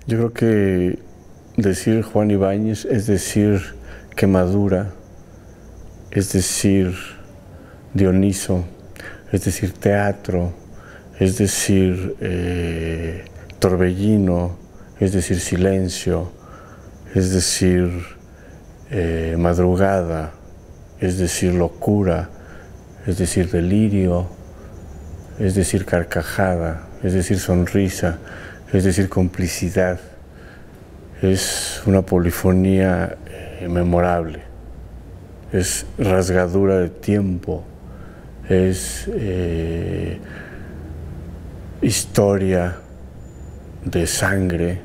Yo creo que decir Juan Ibáñez es decir quemadura, es decir Dioniso, es decir teatro, es decir torbellino, es decir silencio, es decir madrugada, es decir locura, es decir delirio, es decir carcajada, es decir sonrisa, es decir complicidad. Es una polifonía memorable, es rasgadura de tiempo, es historia de sangre,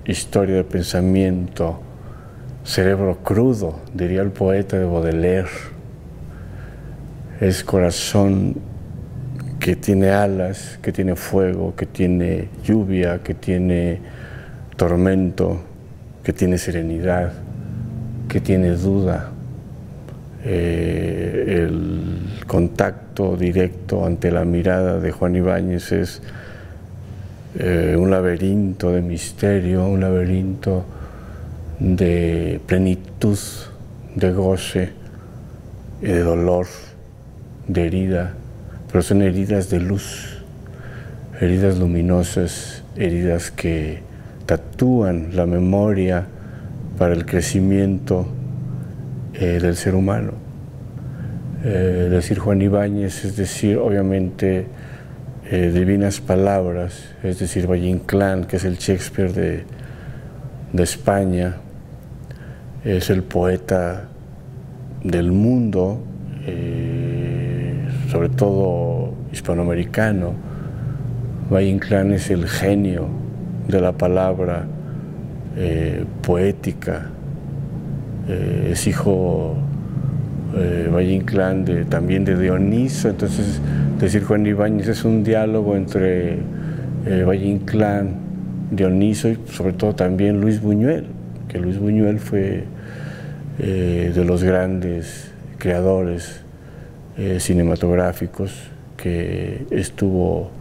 historia de pensamiento, cerebro crudo, diría el poeta de Baudelaire. Es corazón que tiene alas, que tiene fuego, que tiene lluvia, que tiene tormento, que tiene serenidad, que tiene duda. El contacto directo ante la mirada de Juan Ibáñez es un laberinto de misterio, un laberinto de plenitud, de goce, de dolor, de herida, pero son heridas de luz, heridas luminosas, heridas que tatúan la memoria para el crecimiento del ser humano. Decir Juan Ibáñez es decir, obviamente, divinas palabras, es decir, Valle Inclán, que es el Shakespeare de España, es el poeta del mundo, sobre todo hispanoamericano. Valle Inclán es el genio de la palabra poética, es hijo Valle Inclán también de Dioniso. Entonces decir Juan Ibáñez es un diálogo entre Valle Inclán, Dioniso y sobre todo también Luis Buñuel, que Luis Buñuel fue de los grandes creadores cinematográficos que estuvo,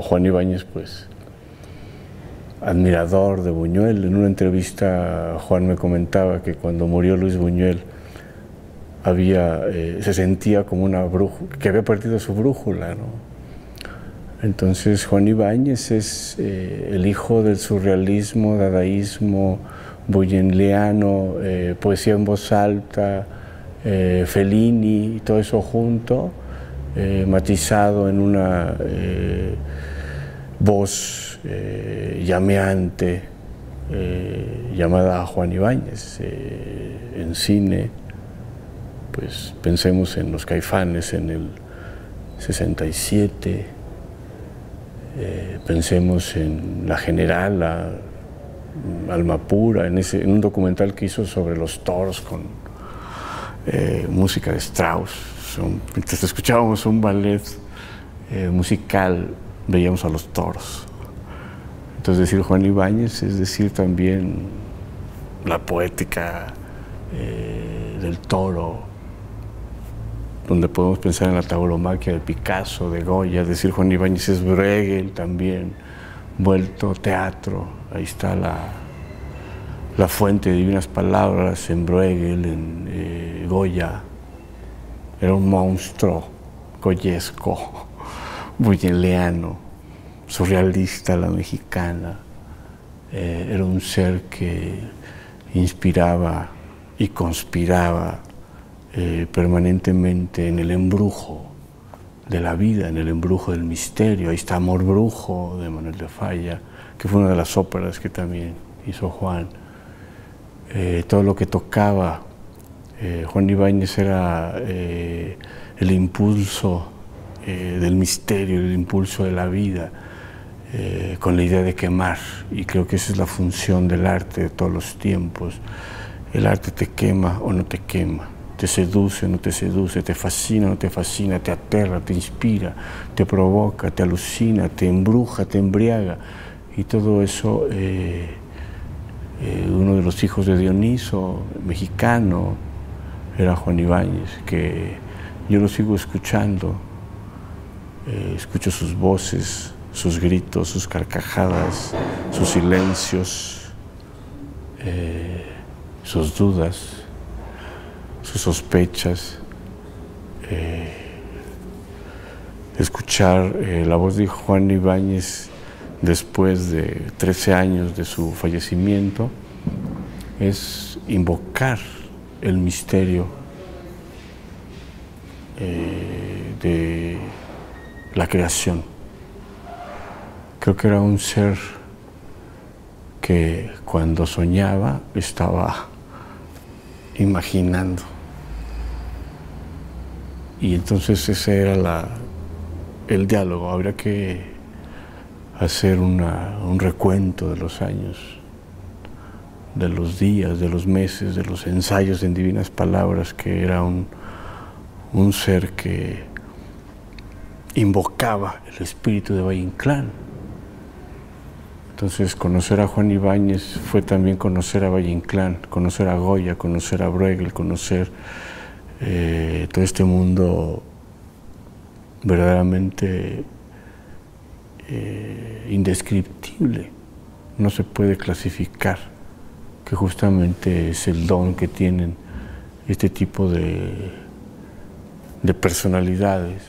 Juan Ibáñez, pues, admirador de Buñuel. En una entrevista Juan me comentaba que cuando murió Luis Buñuel se sentía como una brújula, que había perdido su brújula, ¿no? Entonces Juan Ibáñez es el hijo del surrealismo, dadaísmo, buñueliano, poesía en voz alta, Fellini y todo eso junto, matizado en una voz llameante llamada Juan Ibáñez. En cine, pues pensemos en Los Caifanes en el 67, pensemos en La Generala, Alma Pura, en un documental que hizo sobre los toros con música de Strauss. Mientras escuchábamos un ballet musical, veíamos a los toros. Entonces decir Juan Ibáñez es decir también la poética del toro, donde podemos pensar en la tauromaquia de Picasso, de Goya. Decir Juan Ibáñez es Bruegel también, vuelto teatro. Ahí está la fuente de divinas palabras en Bruegel, en Goya. Era un monstruo goyesco, buñueliano, surrealista, la mexicana. Era un ser que inspiraba y conspiraba permanentemente en el embrujo de la vida, en el embrujo del misterio. Ahí está Amor Brujo, de Manuel de Falla, que fue una de las óperas que también hizo Juan. Todo lo que tocaba Juan Ibáñez era el impulso del misterio, el impulso de la vida, con la idea de quemar. Y creo que esa es la función del arte de todos los tiempos. El arte te quema o no te quema, te seduce o no te seduce, te fascina o no te fascina, te aterra, te inspira, te provoca, te alucina, te embruja, te embriaga. Y todo eso, uno de los hijos de Dioniso, mexicano, era Juan Ibáñez, que yo lo sigo escuchando, escucho sus voces, sus gritos, sus carcajadas, sus silencios, sus dudas, sus sospechas. Escuchar la voz de Juan Ibáñez después de 13 años de su fallecimiento es invocar el misterio de la creación. Creo que era un ser que cuando soñaba estaba imaginando. Y entonces ese era el diálogo. Habría que hacer un recuento de los años, de los días, de los meses, de los ensayos en Divinas Palabras, que era un ser que invocaba el espíritu de Valle Inclán. Entonces, conocer a Juan Ibáñez fue también conocer a Valle Inclán, conocer a Goya, conocer a Bruegel, conocer todo este mundo verdaderamente indescriptible. No se puede clasificar, que justamente es el don que tienen este tipo de personalidades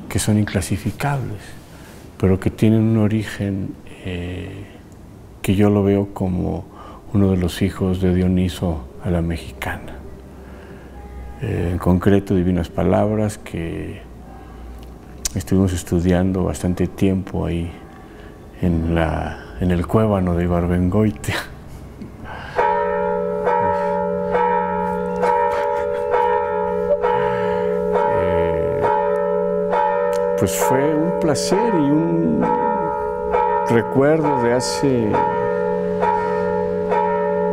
que son inclasificables, pero que tienen un origen que yo lo veo como uno de los hijos de Dioniso a la mexicana. En concreto, Divinas Palabras, que estuvimos estudiando bastante tiempo ahí en el Cuévano de Ibarbengoitia. Pues fue un placer y un recuerdo de hace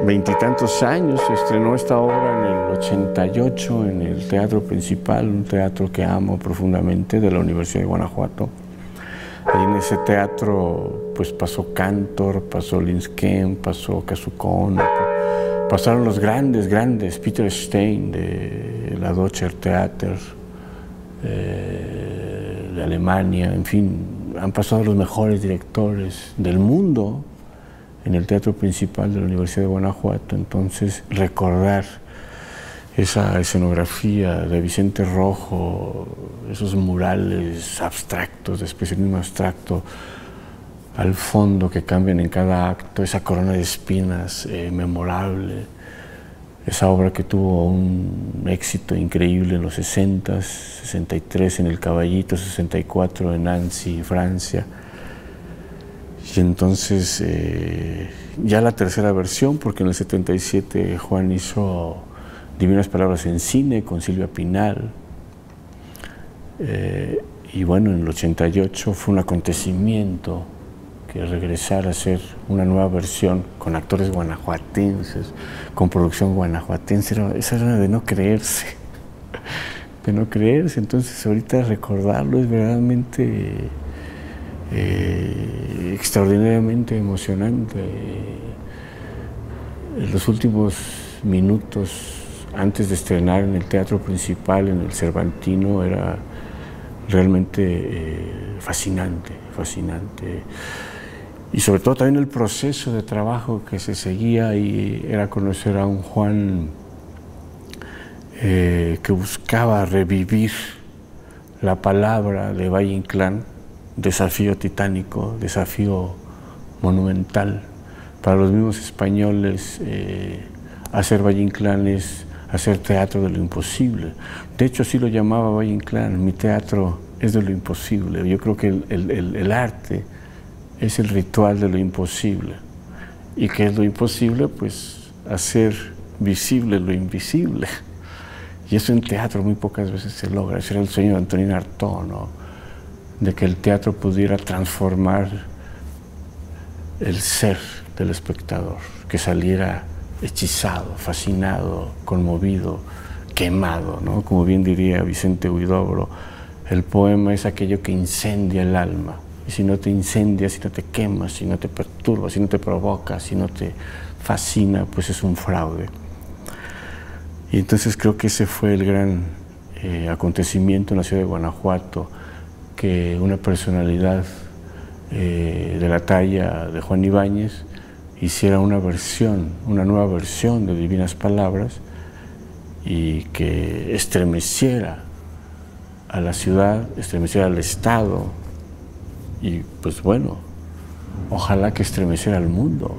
veintitantos años. Se estrenó esta obra en el 88 en el Teatro Principal, un teatro que amo profundamente, de la Universidad de Guanajuato. Ahí en ese teatro pues pasó Cantor, pasó Linsken, pasó Casucón, pasaron los grandes, Peter Stein de la Deutscher Theater, de Alemania, en fin, han pasado los mejores directores del mundo en el Teatro Principal de la Universidad de Guanajuato. Entonces, recordar esa escenografía de Vicente Rojo, esos murales abstractos, de expresionismo abstracto, al fondo que cambian en cada acto, esa corona de espinas memorable, esa obra que tuvo un éxito increíble en los 60, 63 en El Caballito, 64 en Nancy, Francia. Y entonces ya la tercera versión, porque en el 77 Juan hizo Divinas Palabras en cine con Silvia Pinal. Y bueno, en el 88 fue un acontecimiento que regresar a hacer una nueva versión con actores guanajuatenses, con producción guanajuatense. Esa era de no creerse, de no creerse. Entonces ahorita recordarlo es verdaderamente extraordinariamente emocionante. En los últimos minutos antes de estrenar en el Teatro Principal, en el Cervantino, era realmente fascinante. Y sobre todo también el proceso de trabajo que se seguía, y era conocer a un Juan que buscaba revivir la palabra de Valle Inclán, desafío titánico, desafío monumental. Para los mismos españoles, hacer Valle Inclán es hacer teatro de lo imposible. De hecho, así lo llamaba Valle Inclán: mi teatro es de lo imposible. Yo creo que el arte es el ritual de lo imposible. ¿Y qué es lo imposible? Pues hacer visible lo invisible. Y eso en teatro muy pocas veces se logra. Ese era el sueño de Antonín Artaud, ¿no? De que el teatro pudiera transformar el ser del espectador, que saliera hechizado, fascinado, conmovido, quemado, ¿no? Como bien diría Vicente Huidobro, el poema es aquello que incendia el alma. Y si no te incendia, si no te quemas, si no te perturba, si no te provoca, si no te fascina, pues es un fraude. Y entonces creo que ese fue el gran acontecimiento en la ciudad de Guanajuato, que una personalidad de la talla de Juan Ibáñez hiciera una nueva versión de Divinas Palabras y que estremeciera a la ciudad, estremeciera al Estado y pues bueno, ojalá que estremeciera al mundo.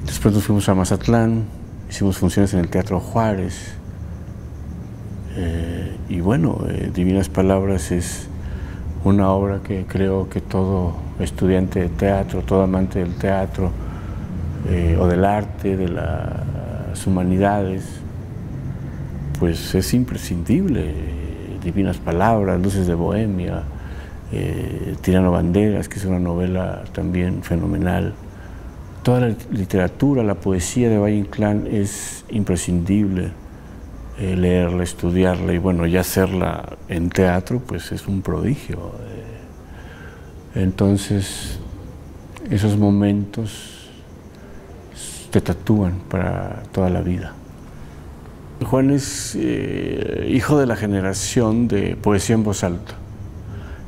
Después nos fuimos a Mazatlán, hicimos funciones en el Teatro Juárez y bueno, Divinas Palabras es una obra que creo que todo estudiante de teatro, todo amante del teatro o del arte, de las humanidades, pues es imprescindible. Divinas Palabras, Luces de Bohemia, Tirano Banderas, que es una novela también fenomenal. Toda la literatura, la poesía de Valle Inclán es imprescindible leerla, estudiarla y bueno, ya hacerla en teatro pues es un prodigio. Entonces, esos momentos te tatúan para toda la vida. Juan es hijo de la generación de poesía en voz alta.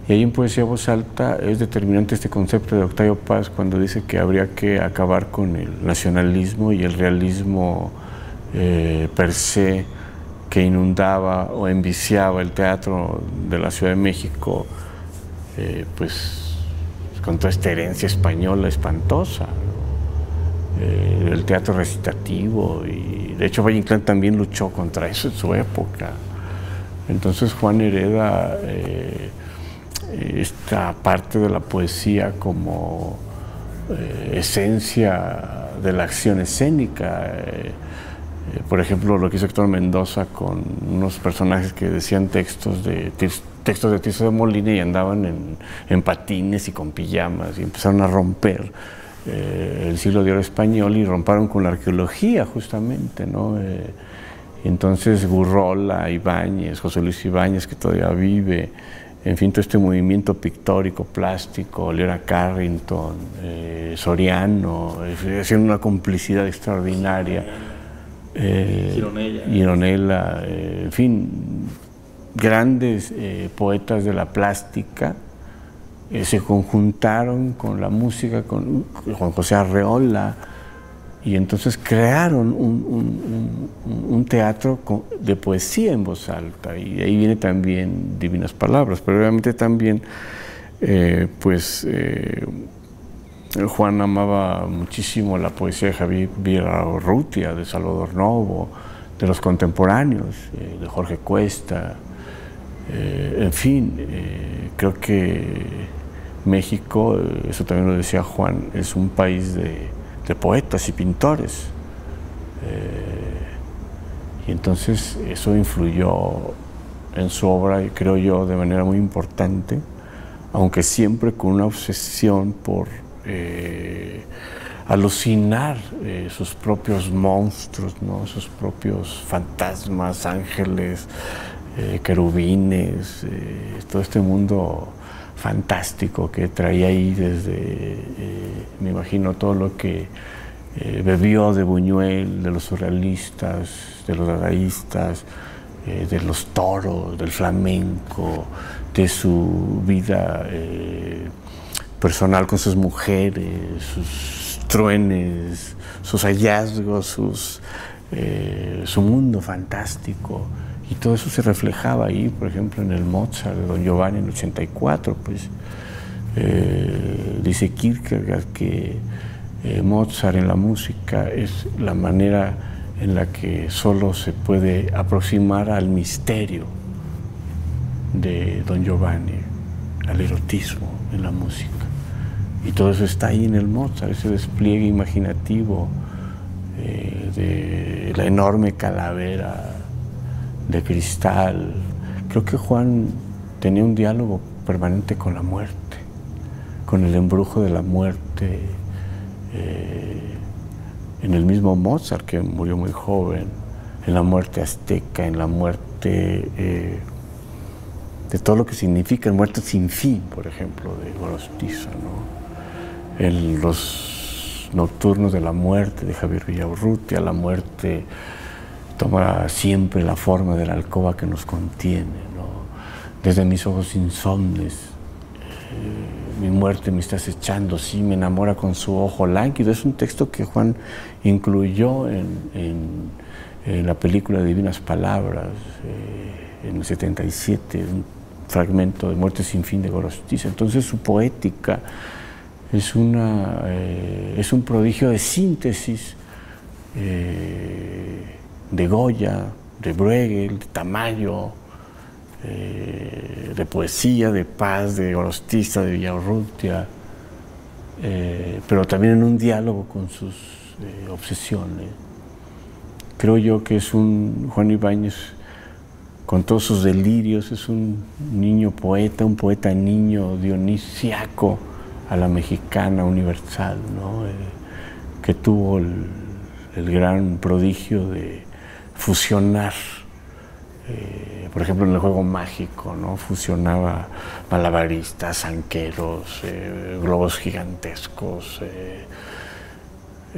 Y ahí en Poesía en Voz Alta es determinante este concepto de Octavio Paz cuando dice que habría que acabar con el nacionalismo y el realismo per se que inundaba o enviciaba el teatro de la Ciudad de México, pues con toda esta herencia española espantosa, ¿no? El teatro recitativo, y de hecho Valle Inclán también luchó contra eso en su época. Entonces Juan hereda esta parte de la poesía como esencia de la acción escénica. Por ejemplo, lo que hizo Héctor Mendoza con unos personajes que decían textos de Tirso de Molina y andaban en patines y con pijamas y empezaron a romper el siglo de oro español y rompieron con la arqueología justamente, ¿no? Entonces Gurrola, Ibáñez, José Luis Ibáñez, que todavía vive, en fin, todo este movimiento pictórico, plástico, Leora Carrington, Soriano, haciendo una complicidad extraordinaria. Gironella, en fin, grandes poetas de la plástica se conjuntaron con la música, con Juan José Arreola, y entonces crearon un teatro de poesía en voz alta, y de ahí viene también Divinas Palabras, pero obviamente también Juan amaba muchísimo la poesía de Javier Villaurrutia, de Salvador Novo, de los contemporáneos, de Jorge Cuesta, en fin, creo que México, eso también lo decía Juan, es un país de poetas y pintores, y entonces eso influyó en su obra, creo yo, de manera muy importante, aunque siempre con una obsesión por alucinar sus propios monstruos, ¿no? Sus propios fantasmas, ángeles, querubines, todo este mundo fantástico que traía ahí desde, me imagino, todo lo que bebió de Buñuel, de los surrealistas, de los dadaístas, de los toros, del flamenco, de su vida personal con sus mujeres, sus truenes, sus hallazgos, su mundo fantástico. Y todo eso se reflejaba ahí, por ejemplo, en el Mozart de Don Giovanni en el 84. Pues, dice Kierkegaard que Mozart en la música es la manera en la que solo se puede aproximar al misterio de Don Giovanni, al erotismo en la música. Y todo eso está ahí en el Mozart, ese despliegue imaginativo de la enorme calavera de cristal. Creo que Juan tenía un diálogo permanente con la muerte, con el embrujo de la muerte, en el mismo Mozart, que murió muy joven, en la muerte azteca, en la muerte de todo lo que significa el muerte sin fin, por ejemplo, de Gorostiza, ¿no? En los nocturnos de la muerte de Javier Villaurrutia, la muerte toma siempre la forma de la alcoba que nos contiene, ¿no? desde mis ojos insomnes, mi muerte me estás echando, sí, me enamora con su ojo lánguido. Es un texto que Juan incluyó en la película Divinas Palabras, en el 77, un fragmento de Muerte sin fin de Gorostiza. Entonces su poética es un prodigio de síntesis de Goya, de Bruegel, de Tamayo, de poesía, de paz, de Gorostiza, de Villaurrutia, pero también en un diálogo con sus obsesiones. Creo yo que es Juan Ibáñez, con todos sus delirios, es un niño poeta, un poeta niño dionisiaco a la mexicana universal, ¿no? Que tuvo el gran prodigio de fusionar, por ejemplo, en el juego mágico, ¿no? Fusionaba malabaristas, arqueros, globos gigantescos,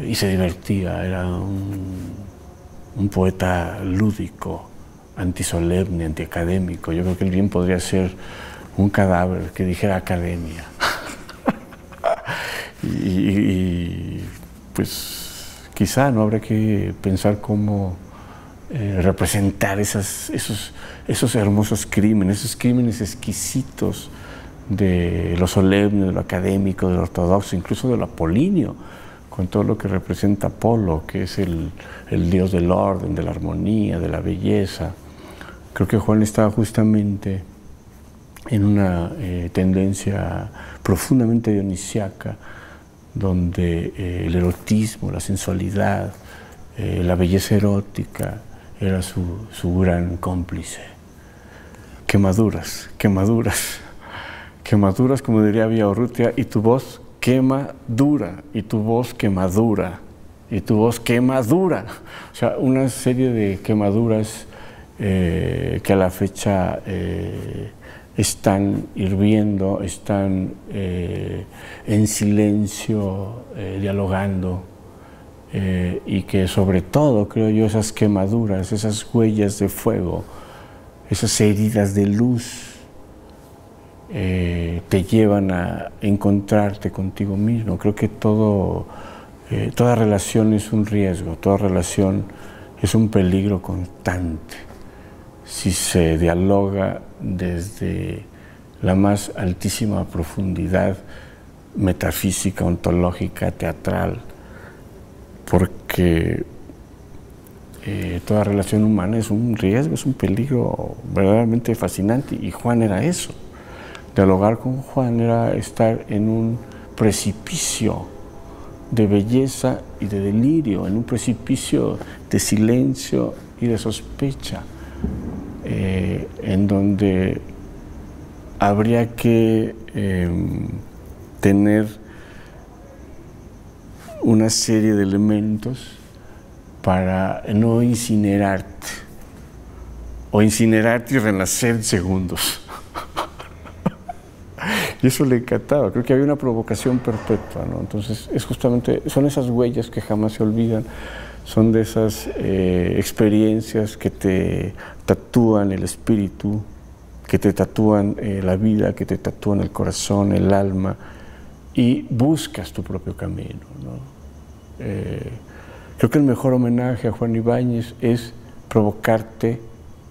y se divertía. Era un poeta lúdico, antisolemne, antiacadémico. Yo creo que él bien podría ser un cadáver que dijera academia. y pues quizá no habrá que pensar cómo representar esos hermosos crímenes, esos crímenes exquisitos de lo solemne, de lo académico, de lo ortodoxo, incluso de lo apolíneo, con todo lo que representa Apolo, que es el dios del orden, de la armonía, de la belleza. Creo que Juan estaba justamente en una tendencia profundamente dionisiaca, donde el erotismo, la sensualidad, la belleza erótica era su gran cómplice. Quemaduras, quemaduras, quemaduras, como diría Villaurrutia, y tu voz quema dura, y tu voz quemadura, y tu voz quema dura. O sea, una serie de quemaduras que a la fecha están hirviendo, están en silencio, dialogando, y que sobre todo, creo yo, esas quemaduras, esas huellas de fuego, esas heridas de luz, te llevan a encontrarte contigo mismo. Creo que toda relación es un riesgo, toda relación es un peligro constante. Si se dialoga desde la más altísima profundidad metafísica, ontológica, teatral, porque toda relación humana es un riesgo, es un peligro verdaderamente fascinante, y Juan era eso. Dialogar con Juan era estar en un precipicio de belleza y de delirio, en un precipicio de silencio y de sospecha, en donde habría que tener una serie de elementos para no incinerarte, o incinerarte y renacer en segundos. Y eso le encantaba. Creo que había una provocación perpetua, ¿no? Entonces, son esas huellas que jamás se olvidan, son de esas experiencias que te tatúan el espíritu, que te tatúan la vida, que te tatúan el corazón, el alma, y buscas tu propio camino, ¿no? Creo que el mejor homenaje a Juan Ibáñez es provocarte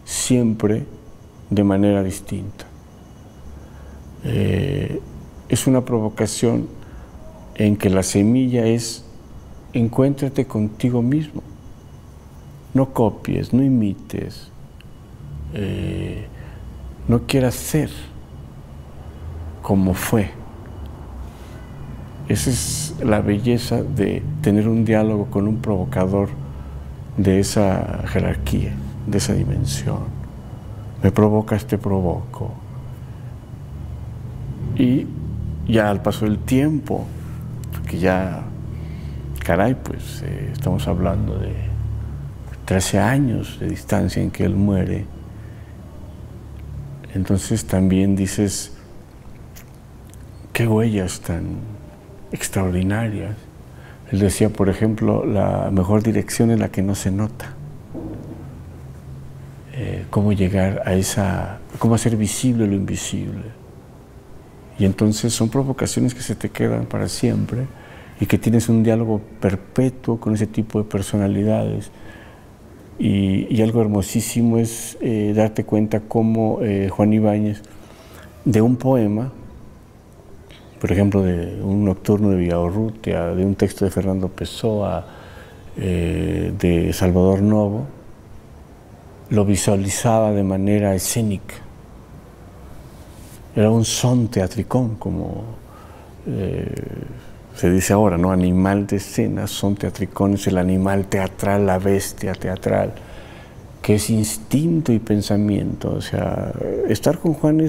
siempre de manera distinta. Es una provocación en que la semilla es: encuéntrate contigo mismo, no copies, no imites, no quieras ser como fue. Esa es la belleza de tener un diálogo con un provocador de esa jerarquía, de esa dimensión. Me provocas, te provoco. Y ya al paso del tiempo, porque ya, caray, pues estamos hablando de 13 años de distancia en que él muere, entonces también dices, qué huellas tan extraordinarias. Él decía, por ejemplo, la mejor dirección es la que no se nota. cómo llegar a cómo hacer visible lo invisible. Y entonces son provocaciones que se te quedan para siempre y que tienes un diálogo perpetuo con ese tipo de personalidades. Y algo hermosísimo es darte cuenta cómo Juan Ibáñez, de un poema, por ejemplo, de un nocturno de Villaurrutia, de un texto de Fernando Pessoa, de Salvador Novo, lo visualizaba de manera escénica. Era un son teatricón, como se dice ahora, ¿no? Animal de escena, son teatricón, es el animal teatral, la bestia teatral, que es instinto y pensamiento. O sea, estar con Juan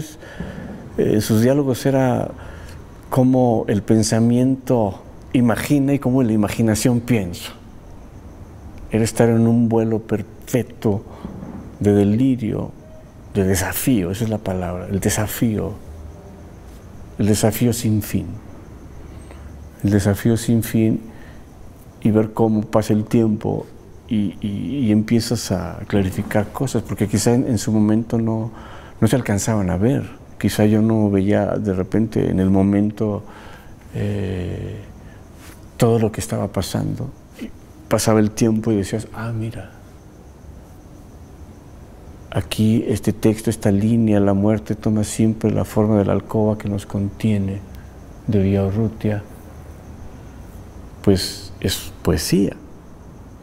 sus diálogos era cómo el pensamiento imagina y cómo la imaginación piensa. Era estar en un vuelo perfecto de delirio, de desafío, esa es la palabra, el desafío sin fin. El desafío sin fin, y ver cómo pasa el tiempo y empiezas a clarificar cosas, porque quizá en su momento no se alcanzaban a ver. Quizá yo no veía de repente en el momento todo lo que estaba pasando. Pasaba el tiempo y decías, ah, mira, aquí este texto, esta línea, la muerte toma siempre la forma de la alcoba que nos contiene, de Villaurrutia, pues es poesía.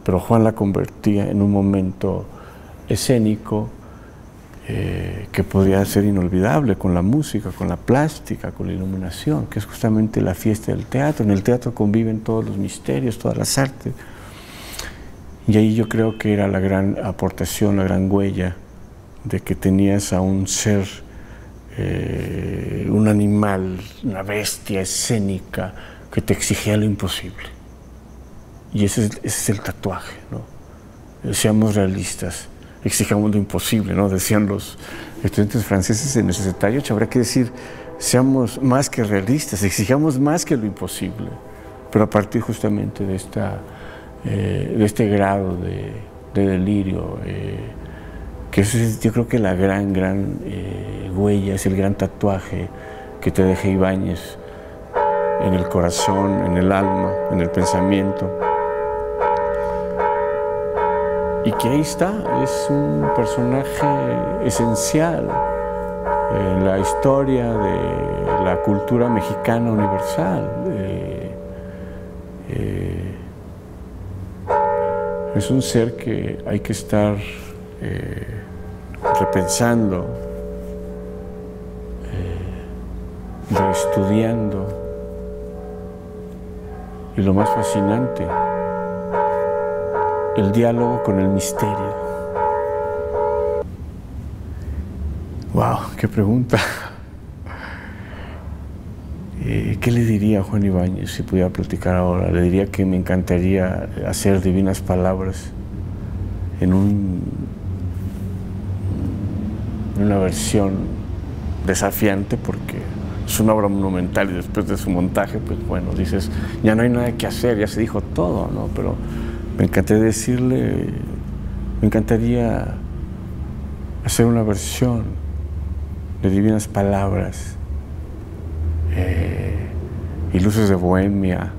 Pero Juan la convertía en un momento escénico que podía ser inolvidable, con la música, con la plástica, con la iluminación, que es justamente la fiesta del teatro. En el teatro conviven todos los misterios, todas las artes. Y ahí yo creo que era la gran aportación, la gran huella de que tenías a un ser, un animal, una bestia escénica que te exigía lo imposible. Y ese es el tatuaje, ¿no? Seamos realistas, exijamos lo imposible, ¿no? Decían los estudiantes franceses en el 68, habrá que decir, seamos más que realistas, exijamos más que lo imposible, pero a partir justamente de este grado de delirio, que eso es, yo creo que la gran huella, es el gran tatuaje que te deja Ibáñez en el corazón, en el alma, en el pensamiento. Y que ahí está, es un personaje esencial en la historia de la cultura mexicana universal. Es un ser que hay que estar repensando, reestudiando, y lo más fascinante, el diálogo con el misterio. ¡Wow! ¡Qué pregunta! ¿Qué le diría a Juan Ibáñez si pudiera platicar ahora? Le diría que me encantaría hacer Divinas Palabras en una versión desafiante, porque es una obra monumental y después de su montaje, pues bueno, dices, ya no hay nada que hacer, ya se dijo todo, ¿no? Pero me encantaría decirle, me encantaría hacer una versión de Divinas Palabras y Luces de Bohemia,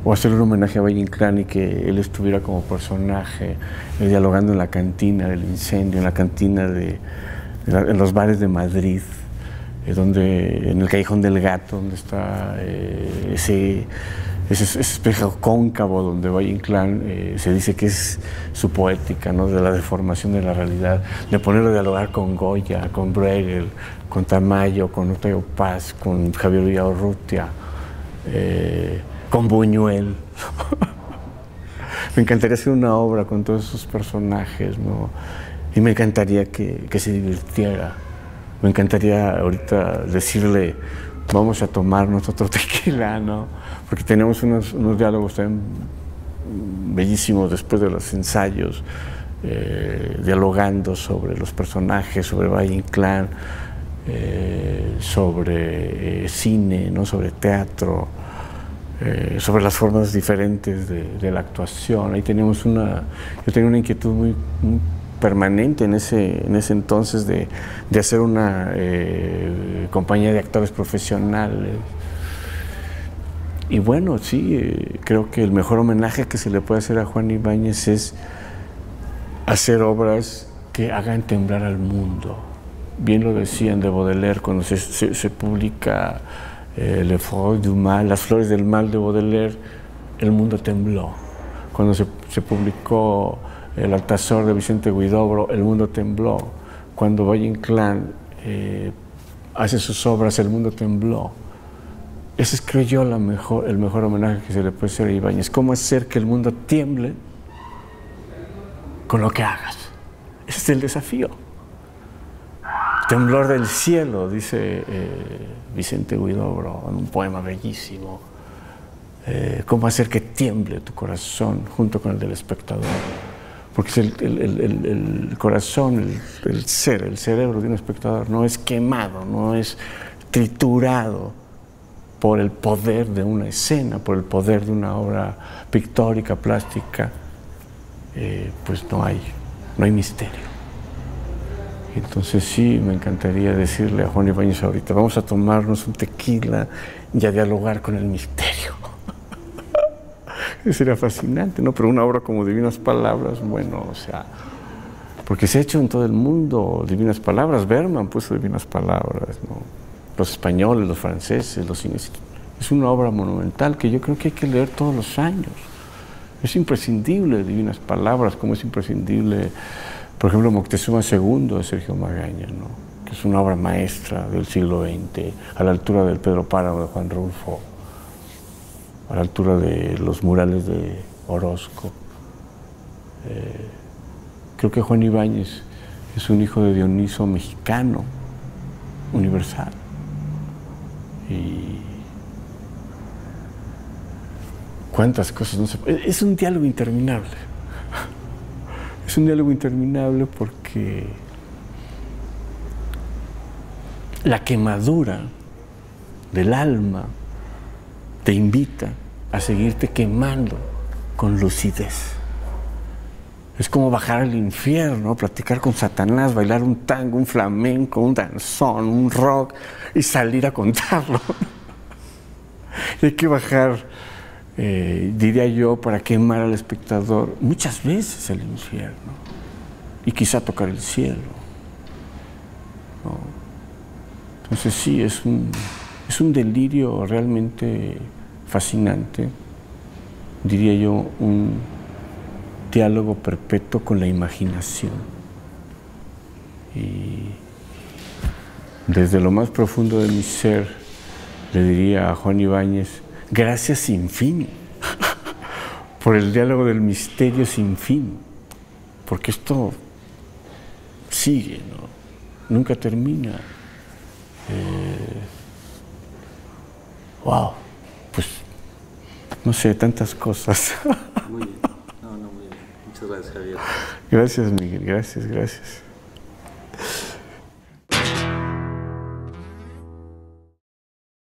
o hacer un homenaje a Valle Inclán y que él estuviera como personaje dialogando en la cantina del incendio, en la cantina en los bares de Madrid, en el Callejón del Gato, donde está ese espejo cóncavo donde Valle Inclán se dice que es su poética, ¿no? De la deformación de la realidad, de ponerlo a dialogar con Goya, con Bruegel, con Tamayo, con Octavio Paz, con Javier Villaurrutia, con Buñuel. Me encantaría hacer una obra con todos esos personajes, ¿no? Y me encantaría que se divirtiera. Me encantaría ahorita decirle, vamos a tomarnos otro tequila, ¿no? Porque tenemos unos diálogos también bellísimos después de los ensayos, dialogando sobre los personajes, sobre Valle Inclán, sobre cine, ¿no? Sobre teatro, sobre las formas diferentes de la actuación. Ahí yo tenía una inquietud muy permanente en ese entonces de hacer una compañía de actores profesionales. Y bueno, sí, creo que el mejor homenaje que se le puede hacer a Juan Ibáñez es hacer obras que hagan temblar al mundo. Bien lo decían de Baudelaire cuando se publica Le Fleurs du Mal, Las Flores del Mal de Baudelaire, el mundo tembló. Cuando se publicó El Altazor de Vicente Huidobro, el mundo tembló. Cuando Valle Inclán hace sus obras, el mundo tembló. Ese es, creo yo, el mejor homenaje que se le puede hacer a Ibáñez. ¿Cómo hacer que el mundo tiemble con lo que hagas? Ese es el desafío. Temblor del cielo, dice Vicente Huidobro en un poema bellísimo. ¿Cómo hacer que tiemble tu corazón junto con el del espectador? Porque el corazón, el cerebro de un espectador no es quemado, no es triturado por el poder de una escena, por el poder de una obra pictórica, plástica, pues no hay misterio. Entonces sí, me encantaría decirle a Juan Ibáñez ahorita, vamos a tomarnos un tequila y a dialogar con el misterio. Sería fascinante, ¿no? Pero una obra como Divinas Palabras, bueno, o sea, porque se ha hecho en todo el mundo Divinas Palabras, Bergman puso Divinas Palabras, ¿no? Los españoles, los franceses, los ingleses. Es una obra monumental que yo creo que hay que leer todos los años. Es imprescindible Divinas Palabras, como es imprescindible, por ejemplo, Moctezuma II de Sergio Magaña, ¿no? Que es una obra maestra del siglo XX, a la altura del Pedro Páramo de Juan Rulfo, a la altura de los murales de Orozco. Creo que Juan Ibáñez es un hijo de Dioniso mexicano, universal. Y cuántas cosas no se puede. Es un diálogo interminable. Es un diálogo interminable porque la quemadura del alma te invita a seguirte quemando con lucidez. Es como bajar al infierno, platicar con Satanás, bailar un tango, un flamenco, un danzón, un rock y salir a contarlo. Y hay que bajar, diría yo, para quemar al espectador muchas veces el infierno y quizá tocar el cielo, ¿no? Entonces sí, es un delirio realmente fascinante, diría yo, un diálogo perpetuo con la imaginación. Y desde lo más profundo de mi ser le diría a Juan Ibáñez, gracias sin fin por el diálogo del misterio sin fin, porque esto sigue, ¿no? Nunca termina. Wow, pues no sé, tantas cosas. Muy bien. Muy bien. Muchas gracias, Javier. Gracias, Miguel. Gracias.